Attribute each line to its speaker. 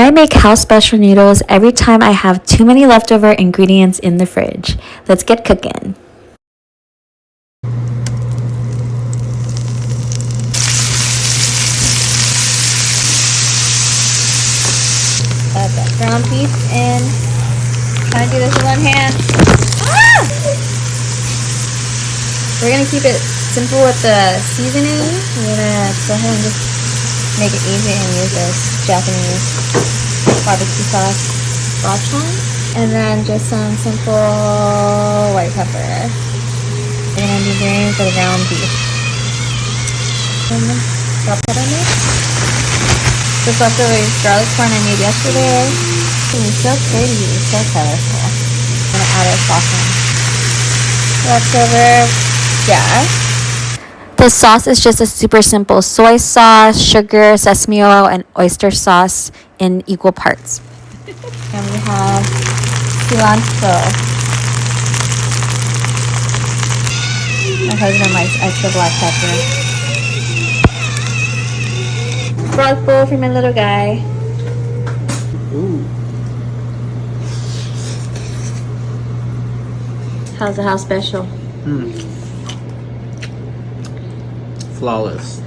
Speaker 1: I make house special noodles every time I have too many leftover ingredients in the fridge. Let's get cooking. Add that ground beef in. Trying to do this with one hand. Ah! We're gonna keep it simple with the seasoning. We're gonna go ahead and just make it easy and use this Japanese barbecue sauce sriracha, and then just some simple white pepper. We're gonna be doing for the ground beef. And drop that in there. This leftover garlic corn I made yesterday. It's so pretty, so colorful. I'm gonna add our sauce in. Leftover, yeah. The sauce is just a super simple soy sauce, sugar, sesame oil, and oyster sauce in equal parts. And we have cilantro. My husband likes extra black pepper. Frog bowl for my little guy.
Speaker 2: Ooh.
Speaker 1: How's the house special?
Speaker 2: Flawless.